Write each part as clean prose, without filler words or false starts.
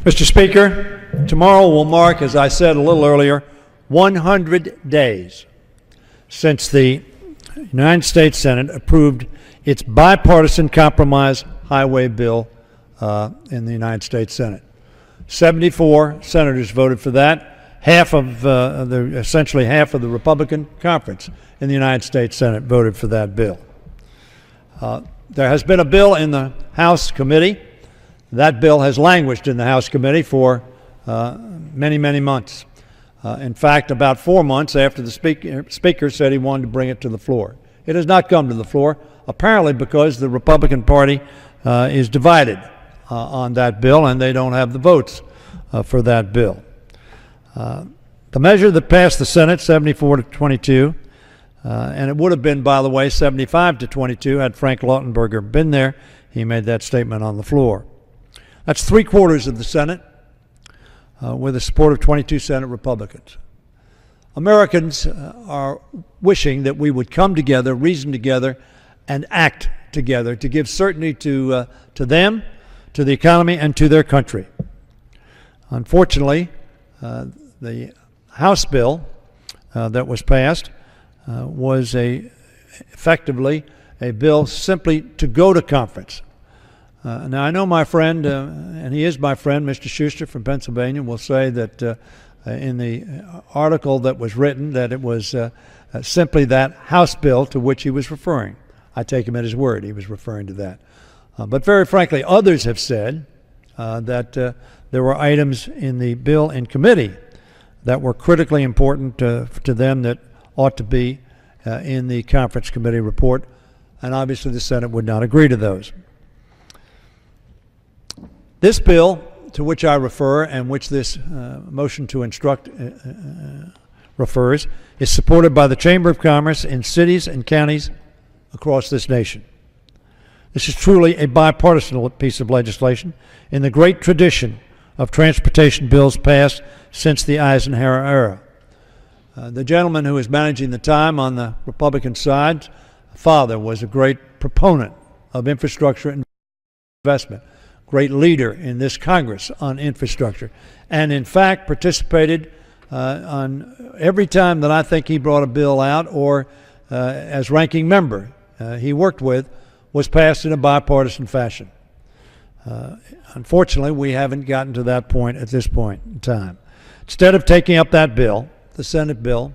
Mr. Speaker, tomorrow will mark, as I said a little earlier, 100 days since the United States Senate approved its bipartisan compromise highway bill in the United States Senate. 74 senators voted for that. Essentially half of the Republican conference in the United States Senate voted for that bill. There has been a bill in the House committee. That bill has languished in the House committee for many, many months. In fact, about 4 months after the speaker said he wanted to bring it to the floor. It has not come to the floor, apparently because the Republican Party is divided on that bill, and they don't have the votes for that bill. The measure that passed the Senate, 74-22, and it would have been, by the way, 75-22 had Frank Lautenberger been there. He made that statement on the floor. That's 3/4 of the Senate with the support of 22 Senate Republicans. Americans are wishing that we would come together, reason together, and act together to give certainty to them, to the economy, and to their country. Unfortunately, the House bill that was passed was effectively a bill simply to go to conference. Now, I know my friend, and he is my friend, Mr. Schuster from Pennsylvania, will say that in the article that was written that it was simply that House bill to which he was referring. I take him at his word. He was referring to that. But very frankly, others have said that there were items in the bill in committee that were critically important to them that ought to be in the conference committee report, and obviously the Senate would not agree to those. This bill to which I refer and which this motion to instruct refers is supported by the Chamber of Commerce in cities and counties across this nation. This is truly a bipartisan piece of legislation in the great tradition of transportation bills passed since the Eisenhower era. The gentleman who is managing the time on the Republican side, father, was a great proponent of infrastructure investment, great leader in this Congress on infrastructure, and in fact participated on every time that I think he brought a bill out or as ranking member he worked with was passed in a bipartisan fashion. Unfortunately, we haven't gotten to that point at this point in time. Instead of taking up that bill, the Senate bill,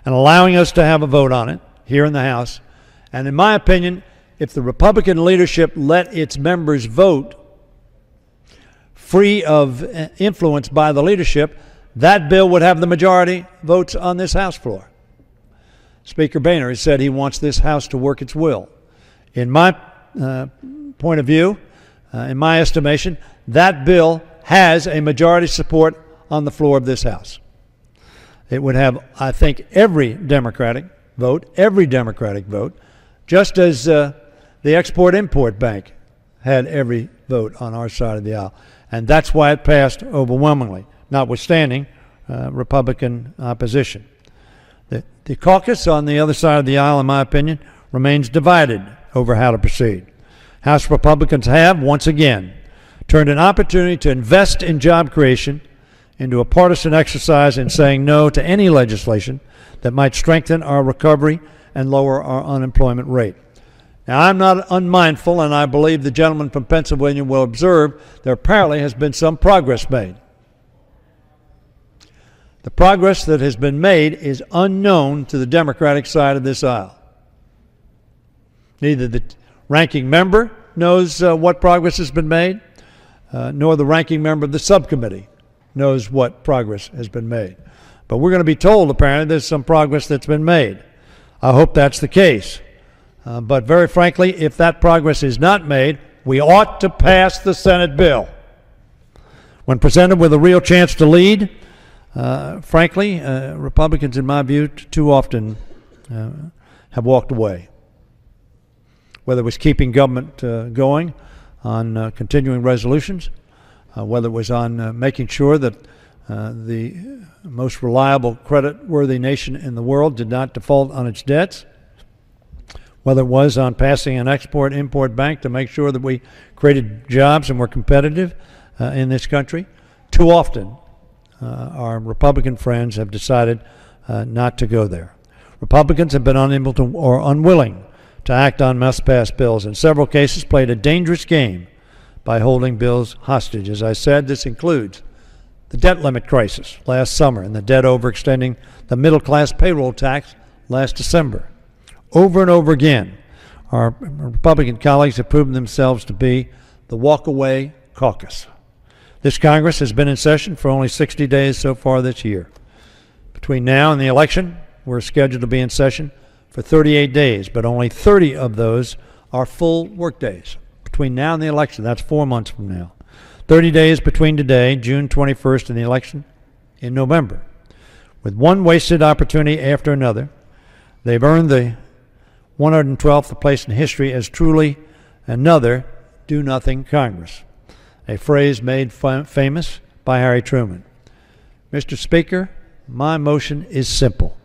and allowing us to have a vote on it here in the House, and in my opinion, if the Republican leadership let its members vote free of influence by the leadership, that bill would have the majority votes on this House floor. Speaker Boehner has said he wants this House to work its will. In my point of view, in my estimation, that bill has a majority support on the floor of this House. It would have, I think, every Democratic vote, just as the Export-Import Bank had every vote on our side of the aisle. And that's why it passed overwhelmingly, notwithstanding Republican opposition. The caucus on the other side of the aisle, in my opinion, remains divided over how to proceed. House Republicans have, once again, turned an opportunity to invest in job creation into a partisan exercise in saying no to any legislation that might strengthen our recovery and lower our unemployment rate. Now, I'm not unmindful, and I believe the gentleman from Pennsylvania will observe there apparently has been some progress made. The progress that has been made is unknown to the Democratic side of this aisle. Neither the ranking member knows what progress has been made, nor the ranking member of the subcommittee knows what progress has been made. But we're going to be told, apparently, there's some progress that's been made. I hope that's the case. But very frankly, if that progress is not made, we ought to pass the Senate bill. When presented with a real chance to lead, frankly, Republicans, in my view, too often have walked away. Whether it was keeping government going on continuing resolutions, whether it was on making sure that the most reliable credit-worthy nation in the world did not default on its debts, whether it was on passing an Export-Import Bank to make sure that we created jobs and were competitive in this country, Too often, our Republican friends have decided not to go there. Republicans have been unable to or unwilling to act on must-pass bills. In several cases, played a dangerous game by holding bills hostage. As I said, this includes the debt limit crisis last summer and the debt overextending the middle-class payroll tax last December. Over and over again, our Republican colleagues have proven themselves to be the walk-away caucus. This Congress has been in session for only 60 days so far this year. Between now and the election, we're scheduled to be in session for 38 days, but only 30 of those are full work days. Between now and the election, that's 4 months from now. 30 days between today, June 21st, and the election in November. With one wasted opportunity after another, they've earned the 112th place in history as truly another do-nothing Congress, a phrase made famous by Harry Truman. Mr. Speaker, my motion is simple.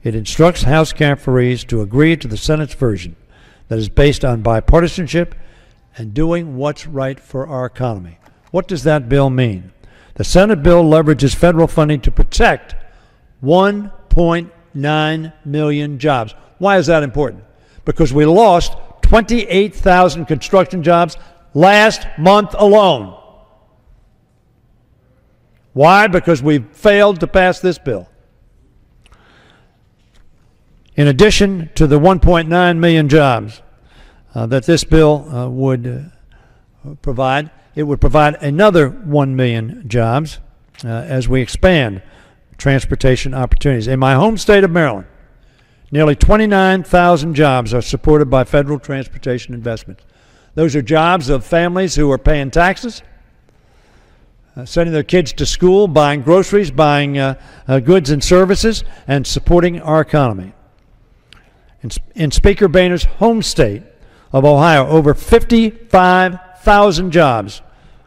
It instructs House conferees to agree to the Senate's version that is based on bipartisanship and doing what's right for our economy. What does that bill mean? The Senate bill leverages federal funding to protect 1.9 million jobs. Why is that important? Because we lost 28,000 construction jobs last month alone. Why? Because we failed to pass this bill. In addition to the 1.9 million jobs that this bill would provide, it would provide another 1 million jobs as we expand transportation opportunities. In my home state of Maryland, nearly 29,000 jobs are supported by federal transportation investments. Those are jobs of families who are paying taxes, sending their kids to school, buying groceries, buying goods and services, and supporting our economy. In Speaker Boehner's home state of Ohio, over 55,000 jobs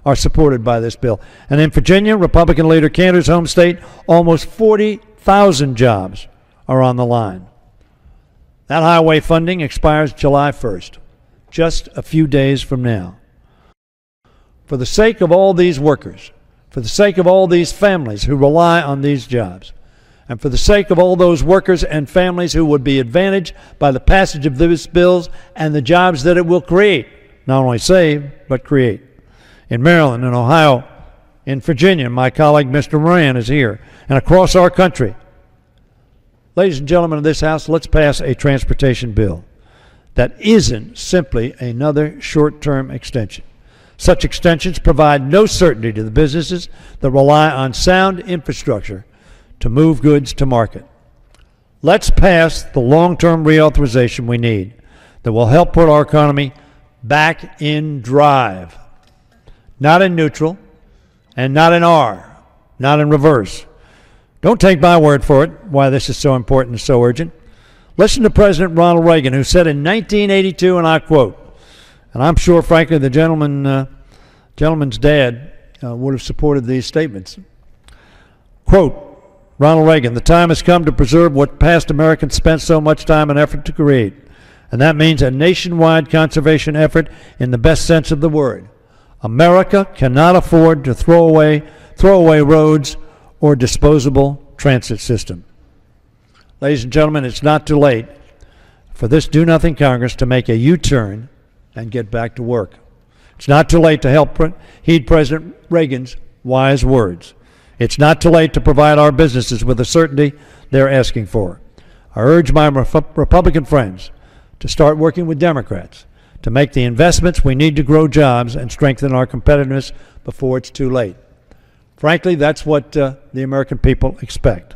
are supported by this bill. And in Virginia, Republican leader Cantor's home state, almost 40,000 jobs are on the line. That highway funding expires July 1st, just a few days from now. For the sake of all these workers, for the sake of all these families who rely on these jobs, and for the sake of all those workers and families who would be advantaged by the passage of these bills and the jobs that it will create, not only save, but create. In Maryland, in Ohio, in Virginia, my colleague Mr. Moran is here, and across our country. Ladies and gentlemen of this House, let's pass a transportation bill that isn't simply another short-term extension. Such extensions provide no certainty to the businesses that rely on sound infrastructure to move goods to market. Let's pass the long-term reauthorization we need that will help put our economy back in drive, not in neutral, and not in R, not in reverse. Don't take my word for it, why this is so important and so urgent. Listen to President Ronald Reagan, who said in 1982, and I quote, and I'm sure, frankly, the gentleman's dad would have supported these statements. Quote, Ronald Reagan, "The time has come to preserve what past Americans spent so much time and effort to create, and that means a nationwide conservation effort in the best sense of the word. America cannot afford to throw away roads or disposable transit system." Ladies and gentlemen, it's not too late for this do-nothing Congress to make a U-turn and get back to work. It's not too late to help heed President Reagan's wise words. It's not too late to provide our businesses with the certainty they're asking for. I urge my Republican friends to start working with Democrats to make the investments we need to grow jobs and strengthen our competitiveness before it's too late. Frankly, that's what the American people expect.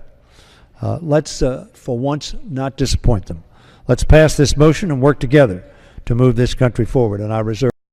Let's, for once, not disappoint them. Let's pass this motion and work together to move this country forward. And I reserve